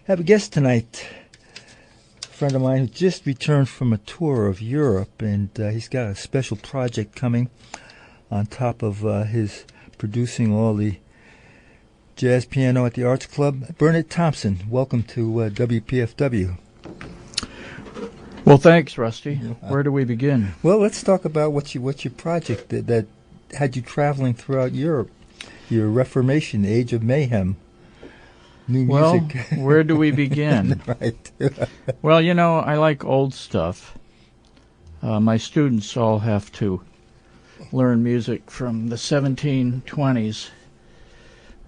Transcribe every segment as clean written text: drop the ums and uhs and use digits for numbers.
have a guest tonight, a friend of mine who just returned from a tour of Europe, and he's got a special project coming on top of his producing all the jazz piano at the Arts Club. Burnett Thompson, welcome to WPFW. Well, thanks, Rusty. Where do we begin? Well, let's talk about what's your project that had you traveling throughout Europe, your Reformation, the Age of Mayhem. New music. Well, where do we begin? Right. Well, you know, I like old stuff. My students all have to learn music from the 1720s.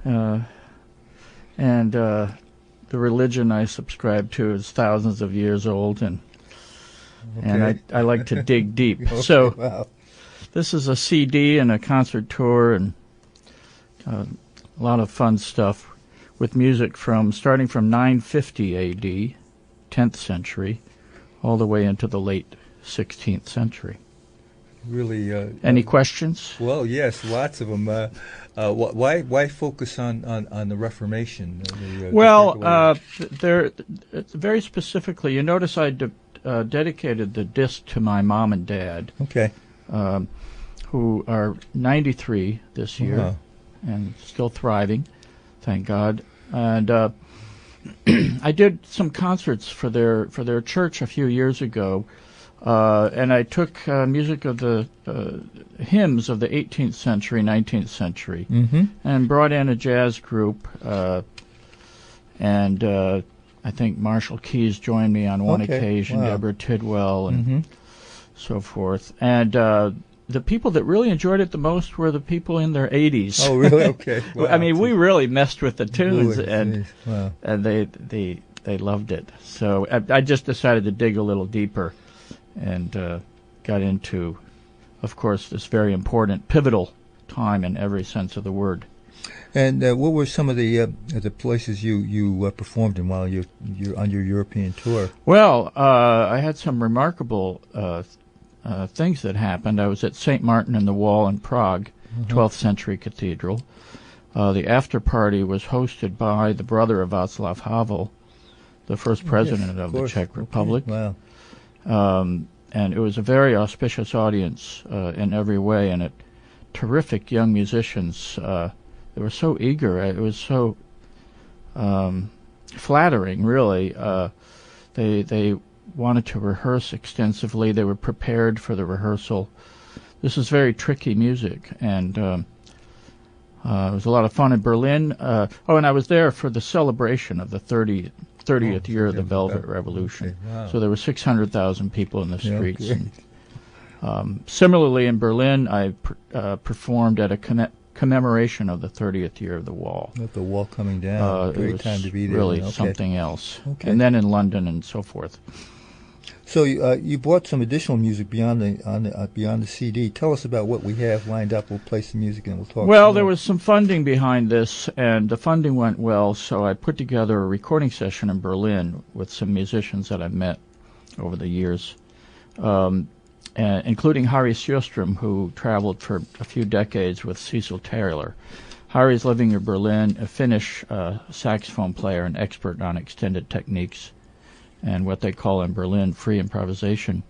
And the religion I subscribe to is thousands of years old, and I like to dig deep. Okay, so wow. This is a CD and a concert tour and a lot of fun stuff with music starting from 950 A.D., 10th century, all the way into the late 16th century. Really. Any questions? Well, yes, lots of them. Why focus on the Reformation? There very specifically. You notice I dedicated the disc to my mom and dad. Okay. Who are 93 this year. Wow. And still thriving, thank God. And I did some concerts for their church a few years ago, and I took music of the hymns of the 18th century, 19th century, and brought in a jazz group. And I think Marshall Keyes joined me on one occasion, wow. Deborah Tidwell, and so forth. And the people that really enjoyed it the most were the people in their 80s. Oh, really? Okay. Wow. I mean, we really messed with the tunes, Wow. and they loved it. So I just decided to dig a little deeper, and got into, of course, this very important, pivotal time in every sense of the word. And what were some of the places you performed in while you're on your European tour? Well, I had some remarkable things that happened. I was at St. Martin in the Wall in Prague, 12th century cathedral. The after party was hosted by the brother of Václav Havel, the first president of the Czech Republic. Wow. And it was a very auspicious audience in every way, and terrific young musicians. They were so eager. It was so flattering, really. They wanted to rehearse extensively. They were prepared for the rehearsal. This is very tricky music, and it was a lot of fun in Berlin. And I was there for the celebration of the 30th year of the Velvet Revolution. Okay, wow. So there were 600,000 people in the streets. And, similarly, in Berlin, I performed at a commemoration of the 30th year of the Wall. With the wall coming down, great time to be there. Really something else. Okay. And then in London and so forth. So you brought some additional music beyond the CD. Tell us about what we have lined up. We'll play some music and we'll talk. Well, there was some funding behind this, and the funding went well. So I put together a recording session in Berlin with some musicians that I've met over the years, including Harri Sjöström, who traveled for a few decades with Cecil Taylor. Harri's living in Berlin, a Finnish saxophone player and expert on extended techniques and what they call in Berlin free improvisation.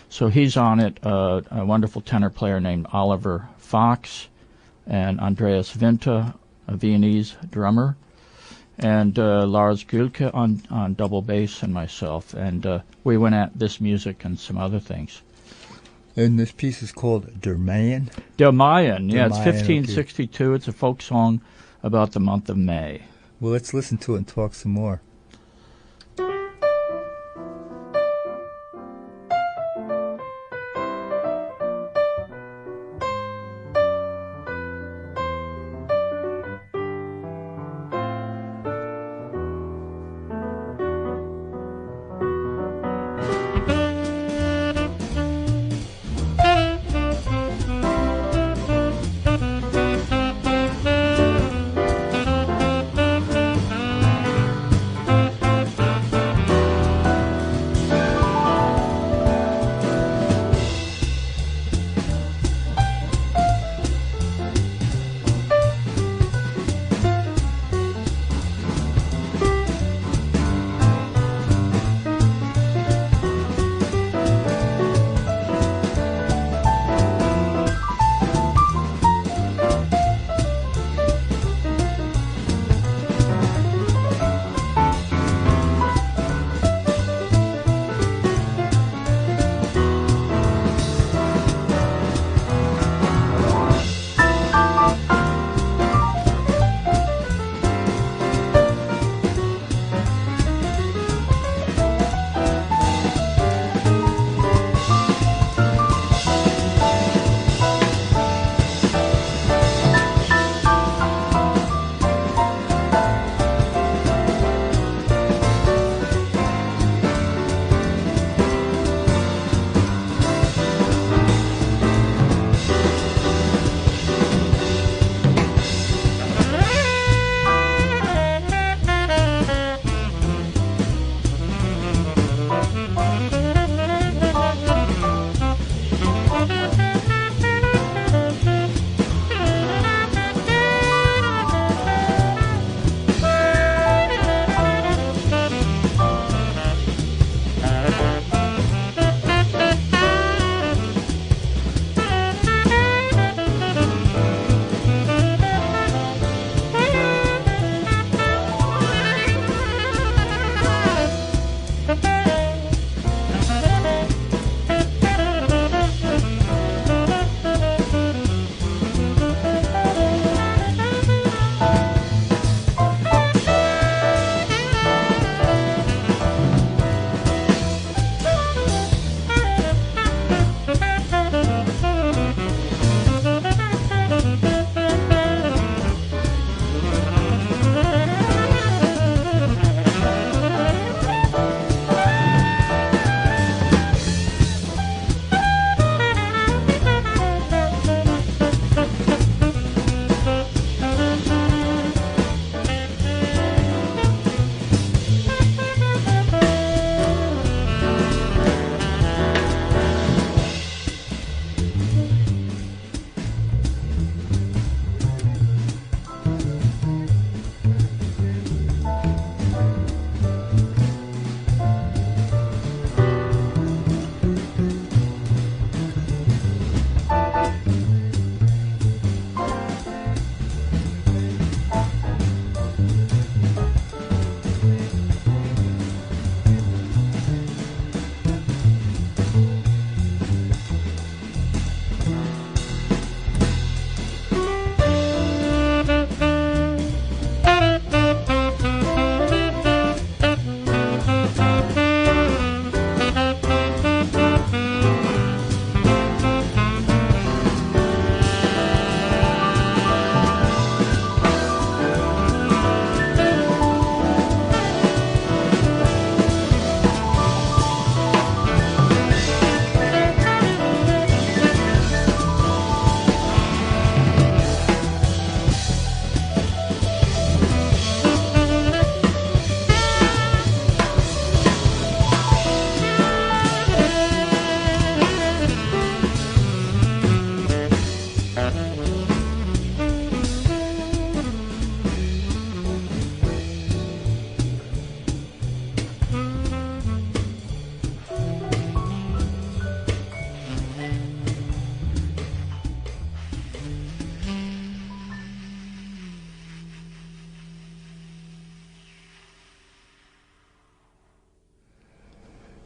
So he's on it, a wonderful tenor player named Oliver Fox, and Andreas Winter, a Viennese drummer, and Lars Gühlke on double bass, and myself. And we went at this music and some other things. And this piece is called Der Mayen? Der Mayen, yeah, it's Mayen, 1562. Okay. It's a folk song about the month of May. Well, let's listen to it and talk some more.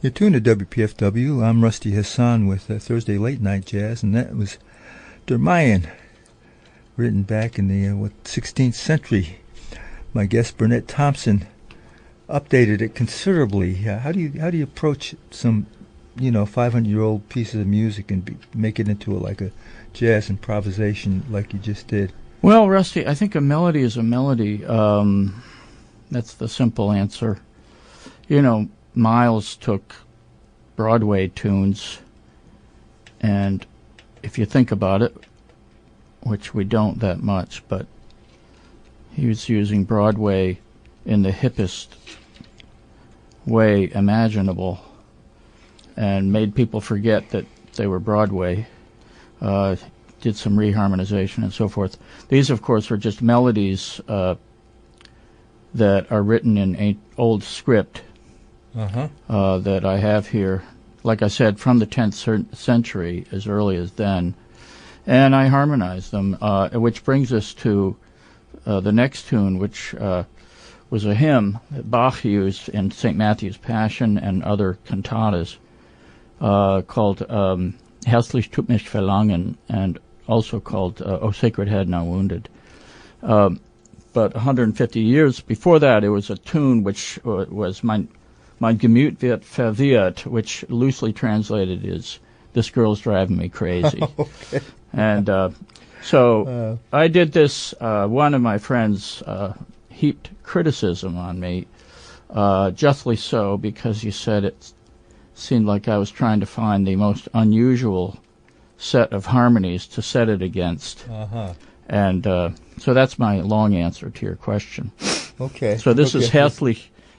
You're tuned to WPFW. I'm Rusty Hassan with Thursday Late Night Jazz, and that was Der Mayen, written back in the 16th century. My guest Burnett Thompson updated it considerably. How do you approach some 500-year-old pieces of music and make it into like a jazz improvisation like you just did? Well, Rusty, I think a melody is a melody. That's the simple answer. Miles took Broadway tunes, and if you think about it, which we don't that much, but he was using Broadway in the hippest way imaginable and made people forget that they were Broadway, did some reharmonization and so forth. These, of course, are just melodies that are written in old script that I have here, like I said, from the 10th century, as early as then, and I harmonize them, which brings us to the next tune, which was a hymn that Bach used in St. Matthew's Passion and other cantatas, called Herzlich tut mich verlangen, and also called O Sacred Head Now Wounded. But 150 years before that, it was a tune which was Mein Gemüt wird verwirrt, which loosely translated is This Girl's Driving Me Crazy. Okay. And so I did this. One of my friends heaped criticism on me, justly so, because he said it seemed like I was trying to find the most unusual set of harmonies to set it against. And so that's my long answer to your question. Okay. So this is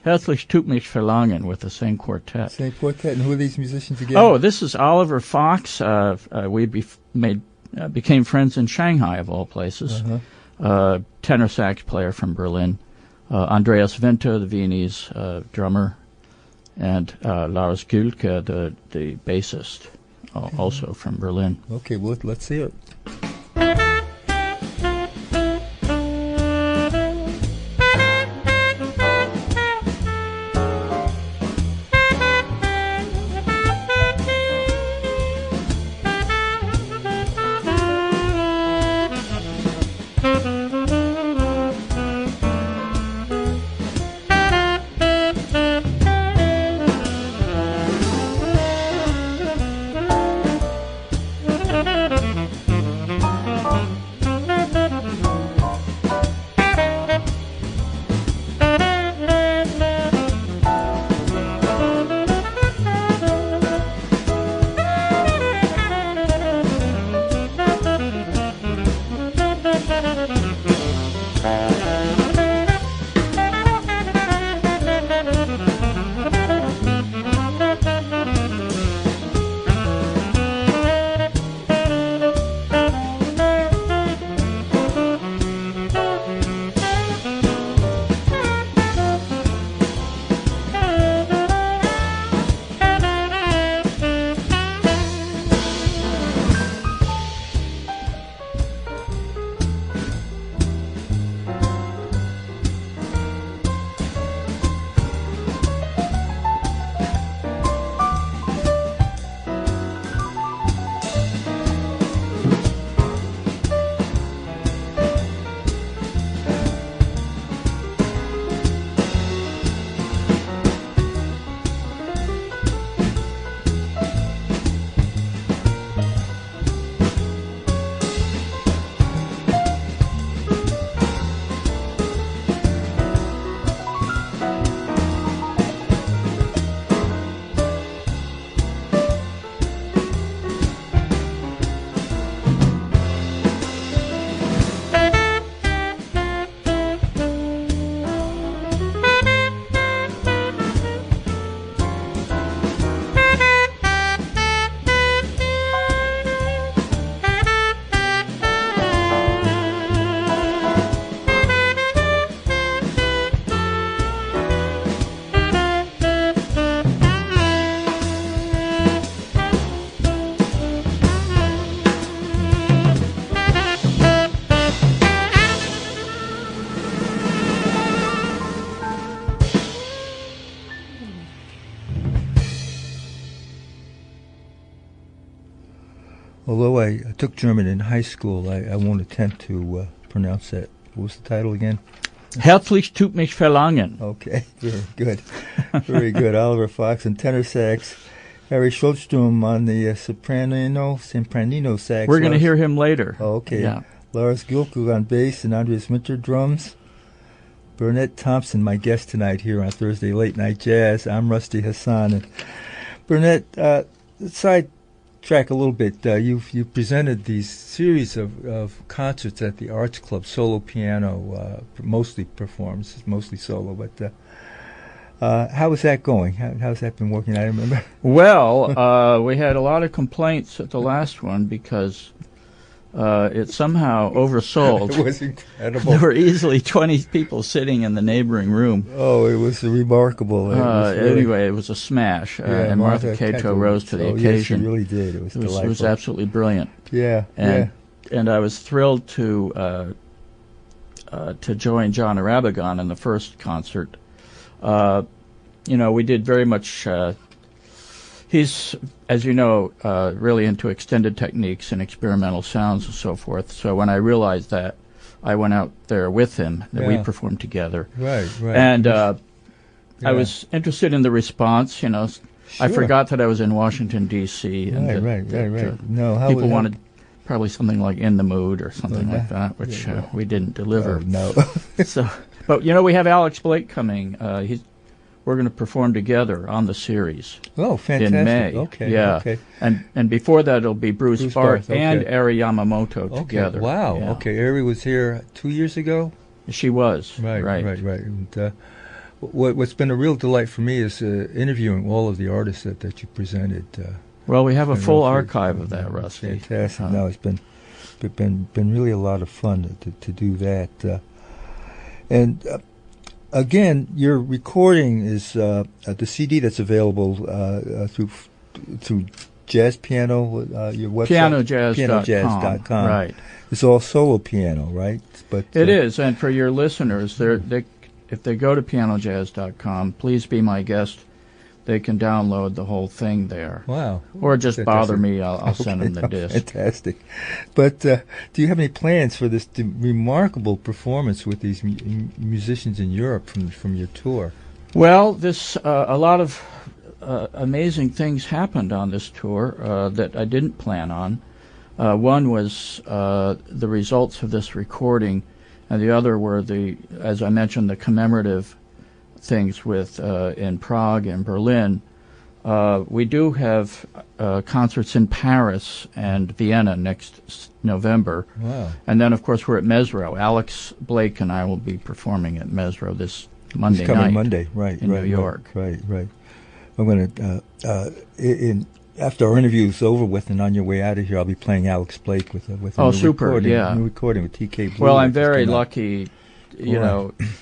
Herzlich tut mich verlangen with the same quartet. Same quartet, and who are these musicians again? Oh, this is Oliver Fox. We became friends in Shanghai, of all places. Tenor sax player from Berlin. Andreas Winter, the Viennese drummer, and Lars Gühlke, the bassist, also from Berlin. Okay, well, let's see it. Although I took German in high school, I won't attempt to pronounce that. What was the title again? Herzlich tut mich verlangen. Okay, very good. Very good. Oliver Fox on tenor sax. Harri Sjöström on the sopranino sax. We're going to hear him later. Oh, okay. Yeah. Lars Gühlke on bass and Andreas Winter drums. Burnett Thompson, my guest tonight here on Thursday Late Night Jazz. I'm Rusty Hassan. And Burnett, sidetrack a little bit. You presented these series of concerts at the Arts Club, solo piano, mostly performs, mostly solo. But how is that going? How's that been working? I remember. Well, we had a lot of complaints at the last one because it somehow oversold. It was incredible. There were easily 20 people sitting in the neighboring room. Oh, it was remarkable. Anyway, it was a smash, and Martha Cato rose to the occasion. Yes, she really did. It was delightful. It was absolutely brilliant. Yeah, and I was thrilled to join John Arabagon in the first concert. We did very much. He's, as you know, really into extended techniques and experimental sounds and so forth. So when I realized that, I went out there with him, and we performed together. Right. And I was interested in the response. Sure. I forgot that I was in Washington, D.C. and Right. People wanted probably something like In the Mood or something like that, which we didn't deliver. No. But we have Alex Blake coming. We're going to perform together on the series. Oh, fantastic! In May. Okay. And before that, it'll be Bruce Barth and Eri Yamamoto together. Wow. Yeah. Okay. Eri was here 2 years ago. She was. Right. And, what's been a real delight for me is interviewing all of the artists that you presented. Well, we have a full archive of that, Rusty. Fantastic. No, it's been really a lot of fun to do that. And again, your recording is the CD that's available through Jazz Piano, your website, pianojazz.com. Right. It's all solo piano, right? But it is, and for your listeners, if they go to pianojazz.com, please be my guest. They can download the whole thing there. Wow. Or just bother me. I'll send them the disc. Fantastic. But do you have any plans for this remarkable performance with these musicians in Europe from your tour? Well, a lot of amazing things happened on this tour that I didn't plan on. One was the results of this recording, and the other were as I mentioned, the commemorative things with in Prague and Berlin. We do have concerts in Paris and Vienna next November. Wow. And then, of course, we're at Mesro. Alex Blake and I will be performing at Mesro this Monday night. Coming Monday, right. In New York. Right. I'm going to, after our interview is over with and on your way out of here, I'll be playing Alex Blake with a new recording with TK Blue. Well, I'm very lucky.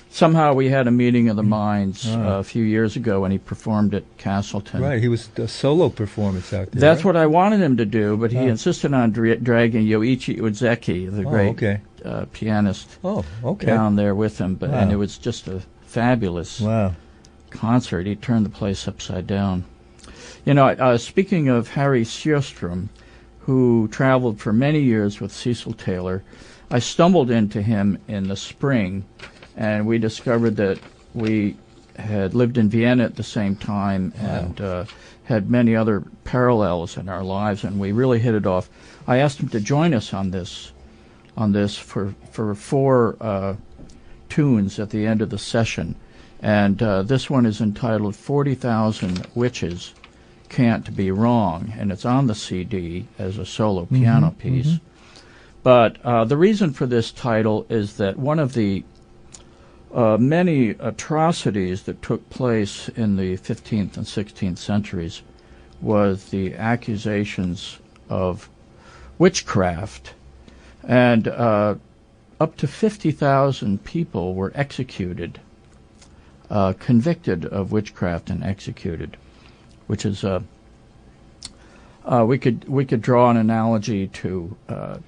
Somehow we had a meeting of the minds a few years ago when he performed at Castleton. Right, he was a solo performance out there. That's what I wanted him to do, but he insisted on dragging Yoichi Udzeki, the great pianist, down there with him. And it was just a fabulous concert. He turned the place upside down. Speaking of Harri Sjöström, who traveled for many years with Cecil Taylor, I stumbled into him in the spring, and we discovered that we had lived in Vienna at the same time and had many other parallels in our lives, and we really hit it off. I asked him to join us on this for 4 tunes at the end of the session, and this one is entitled 40,000 Witches Can't Be Wrong, and it's on the CD as a solo piano piece. Mm-hmm. But the reason for this title is that one of the many atrocities that took place in the 15th and 16th centuries was the accusations of witchcraft, and up to 50,000 people were executed, convicted of witchcraft and executed, which is we could draw an analogy to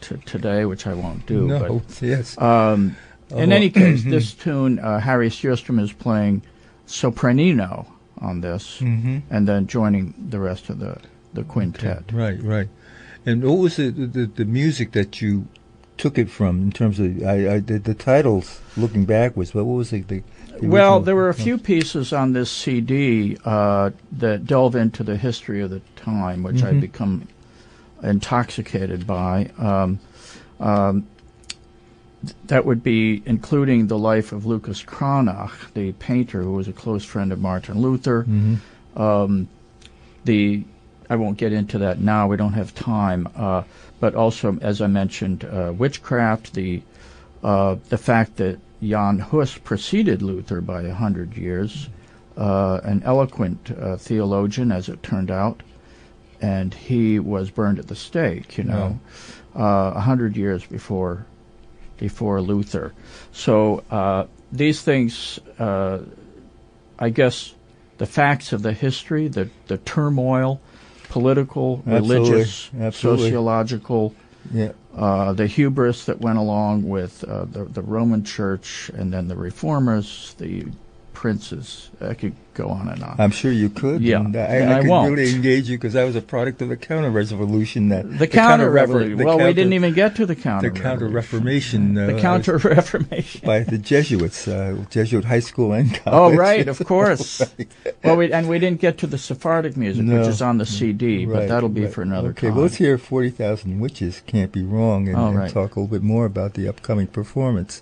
today, which I won't do. No, but, yes. In any case, this tune, Harri Sjöström is playing sopranino on this, and then joining the rest of the quintet. Right. And what was the music that you took it from in terms of the titles looking backwards? But what was the well, there were a few pieces on this CD that delve into the history of the time, which I've become intoxicated by. That would be including the life of Lucas Cranach, the painter who was a close friend of Martin Luther. I won't get into that now, we don't have time, but also, as I mentioned, witchcraft, the fact that Jan Hus preceded Luther by 100 years, an eloquent theologian, as it turned out, and he was burned at the stake, 100 years before Luther. So these things, I guess, the facts of the history, the turmoil, political, religious, sociological, the hubris that went along with the Roman Church, and then the Reformers, the princes. I could go on and on. I'm sure you could. Yeah, and I could won't. really engage you because I was a product of the Counter-Revolution. The Counter-Revolution. Well, we didn't even get to the Counter-Revolution. The Counter-Reformation. The Counter-Reformation. By the Jesuits, Jesuit high school and college. Oh, right, of course. Right. Well, we didn't get to the Sephardic music, which is on the CD, but that'll be for another time. Okay, well, let's hear 40,000 Witches, Can't Be Wrong, and talk a little bit more about the upcoming performance.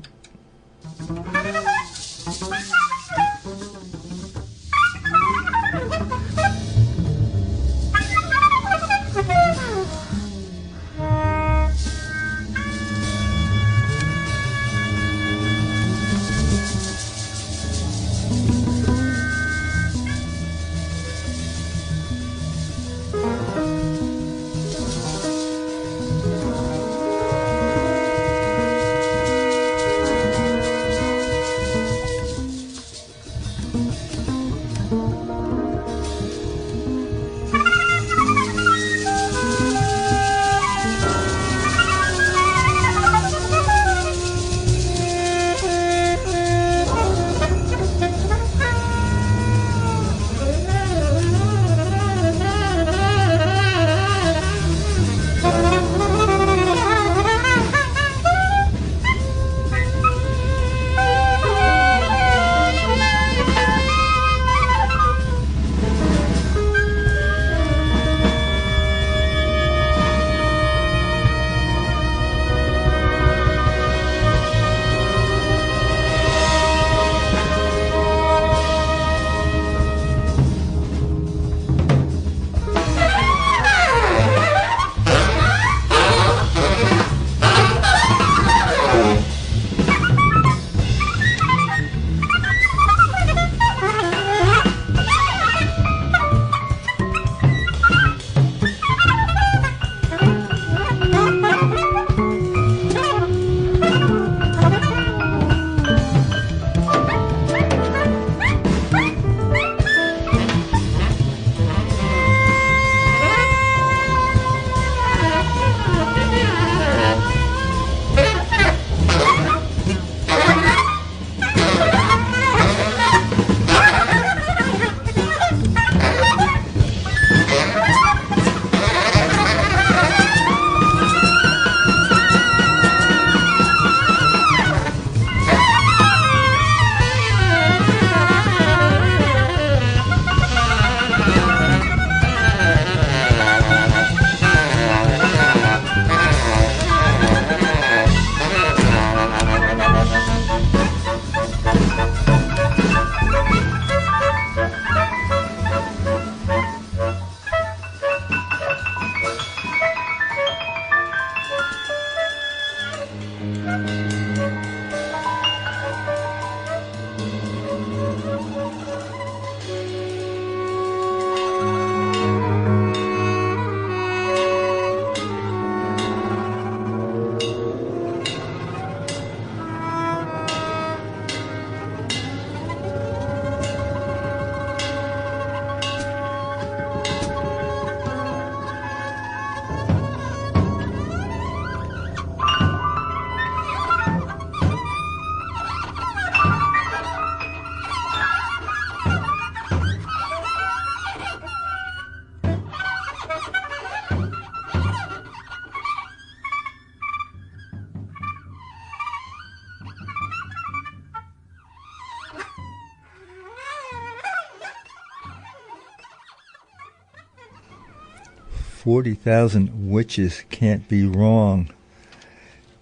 40,000 Witches Can't Be Wrong.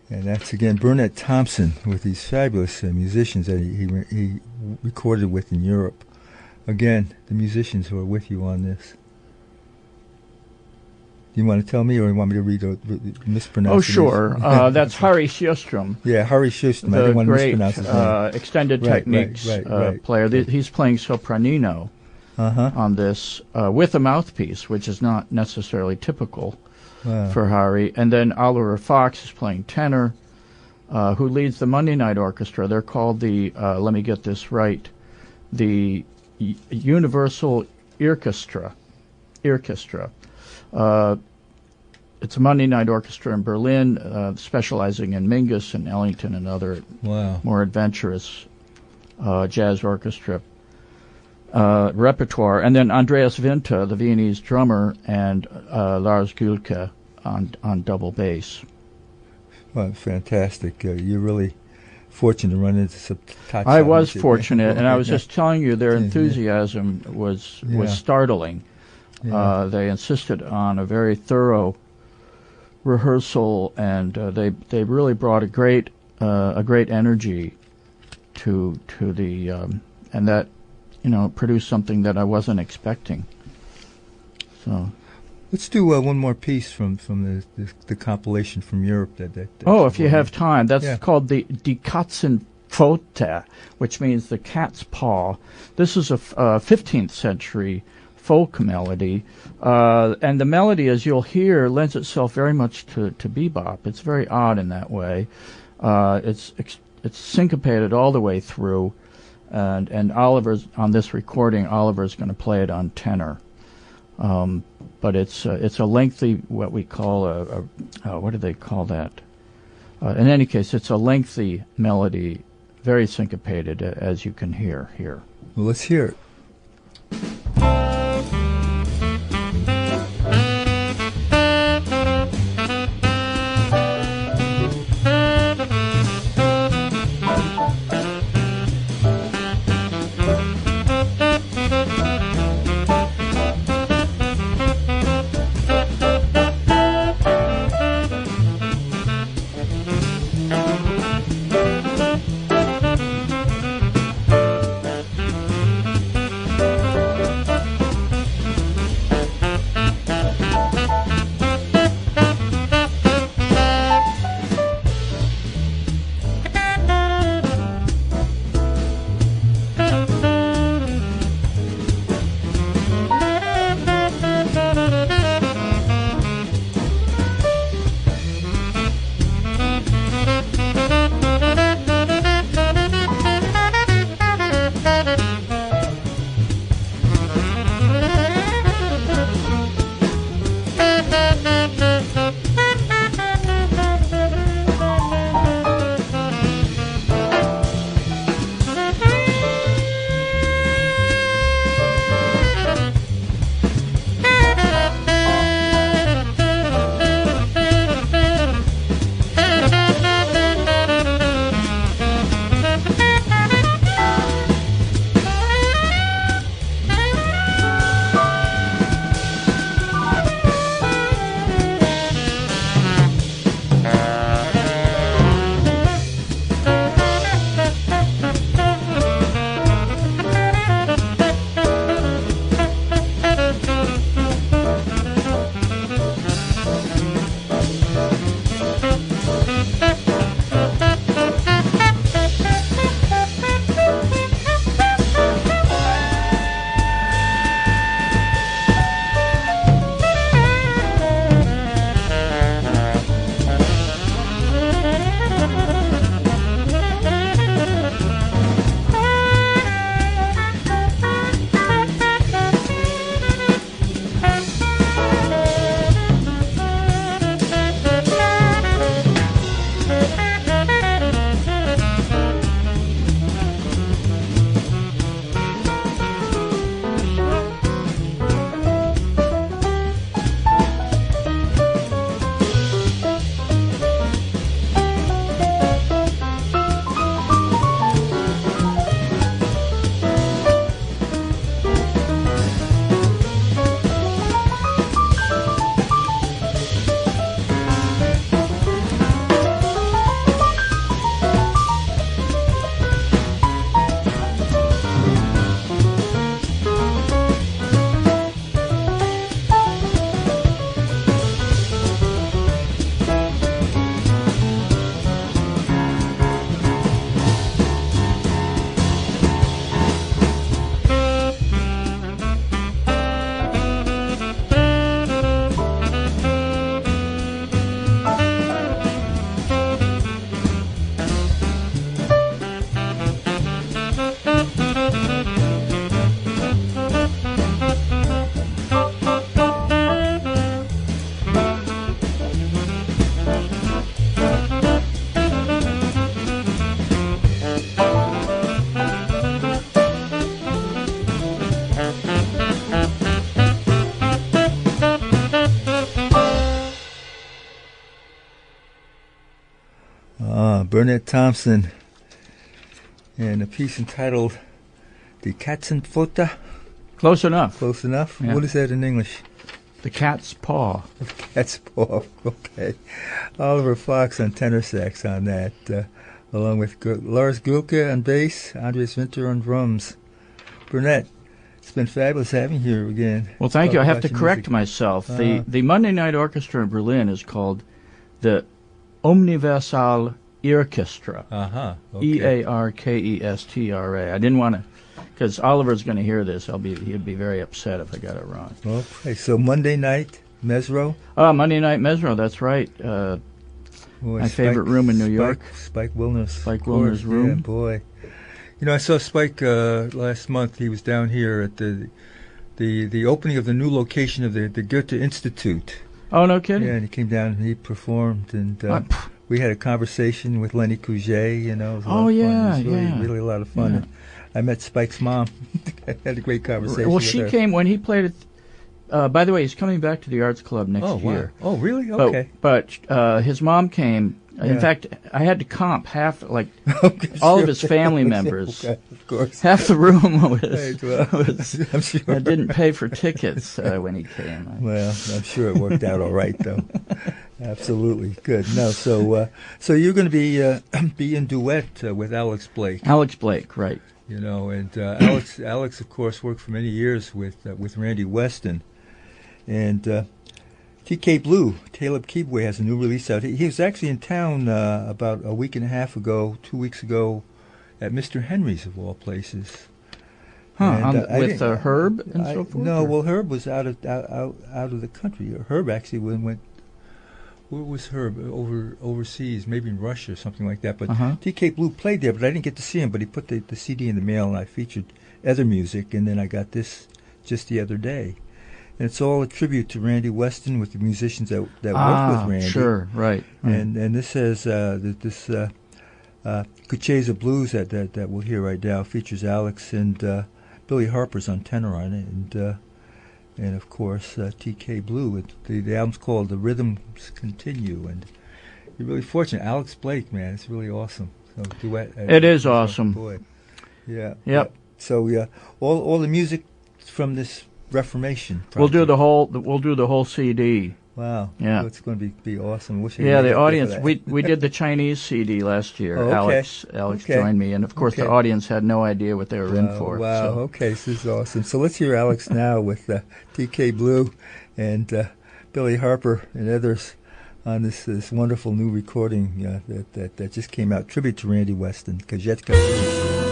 And that's, again, Burnett Thompson with these fabulous musicians that he recorded with in Europe. Again, the musicians who are with you on this. Do you want to tell me, or you want me to read the mispronunciation? Oh, sure. That's Harri Sjöström. Yeah, Harri Sjöström. I didn't want to mispronounce his name. Extended Techniques player. He's playing sopranino on this with a mouthpiece, which is not necessarily typical for Harri. And then Oliver Fox is playing tenor, who leads the Monday Night Orchestra. They're called the, let me get this right, the Universal Orchestra. It's a Monday Night Orchestra in Berlin, specializing in Mingus and Ellington and other more adventurous jazz orchestra repertoire. And then Andreas Winter, the Viennese drummer, and Lars Gühlke on double bass. Well, fantastic. You're really fortunate to run into some top I was fortunate, and I was just telling you their enthusiasm was startling. Yeah. They insisted on a very thorough rehearsal, and they really brought a great energy to the and that produced something that I wasn't expecting. So let's do one more piece from the compilation from Europe. If you have time, that's called the Die Katzenpfote, which means the cat's paw. This is a 15th century folk melody, and the melody, as you'll hear, lends itself very much to bebop. It's very odd in that way. It's syncopated all the way through, and Oliver's on this recording. Oliver's going to play it on tenor, but it's a lengthy, what we call what do they call that? In any case, it's a lengthy melody, very syncopated, as you can hear here. Well, let's hear it. Burnett Thompson, and a piece entitled "Die Katzenpfote." Close enough. Close enough. Yeah. What is that in English? The Cat's Paw. Cat's paw. Okay. Oliver Fox on tenor sax on that, along with Lars Gühlke on bass, Andreas Winter on drums. Burnett, it's been fabulous having you here again. Well, thank you. I have to correct music. myself. The Monday Night Orchestra in Berlin is called the Universal Orchestra. Okay. Earkestra. I didn't want to, because Oliver's going to hear this. He'd be very upset if I got it wrong. Okay, so Monday night, Mesro. Monday Night Mesro, that's right. My favorite room in New York. Spike Wilner's. Spike Wilner's room. Yeah, boy. You know, I saw Spike last month. He was down here at the opening of the new location of the Goethe Institute. Oh, no kidding? Yeah, and he came down and he performed, and we had a conversation with Lenny Couget. You know, it was a lot of fun. Yeah, it was really, yeah. really a lot of fun. Yeah. And I met Spike's mom. I had a great conversation. Well, with she her. came when he played at. By the way, he's coming back to the Arts Club next year. Oh, really? Okay. But his mom came. In Yeah. fact, I had to comp half, Okay, all sure. of his family members. Okay, of course. Half the room Right, well, I'm sure. I didn't pay for tickets when he came. Well, I'm sure it worked out all right, though. Absolutely good. No, so you're going to be in duet with Alex Blake. Alex Blake, right? You know, and Alex, of course, worked for many years with Randy Weston, and TK Blue, Caleb Keebway, has a new release out. He was actually in town about a week and a half ago, 2 weeks ago, at Mr. Henry's, of all places. Huh? And, With Herb and so forth? No, or? well, Herb was out of the country. Herb actually went. Where was Herb? Overseas, maybe in Russia or something like that. But TK Blue played there, but I didn't get to see him. But he put the CD in the mail, and I featured other music, and then I got this just the other day. And it's all a tribute to Randy Weston with the musicians that worked with Randy. Sure, right. And this has this Kucheza Blues that we'll hear right now features Alex and Billy Harper's on tenor on it, and of course TK Blue. The album's called The Rhythms Continue, and you're really fortunate. Alex Blake, man, it's really awesome. So duet. It is awesome. Boy, yeah. Yep. So all the music from this Reformation project. We'll do the whole CD. Wow. Yeah. So it's going to be awesome. Wish I Yeah, could the get audience. there for that. We did the Chinese CD last year. Oh, okay. Alex Okay. joined me, and of course the audience had no idea what they were in for. Wow. So. Okay, this is awesome. So let's hear Alex now with TK Blue and Billy Harper and others on this wonderful new recording that just came out. Tribute to Randy Weston, Kajetka Blues.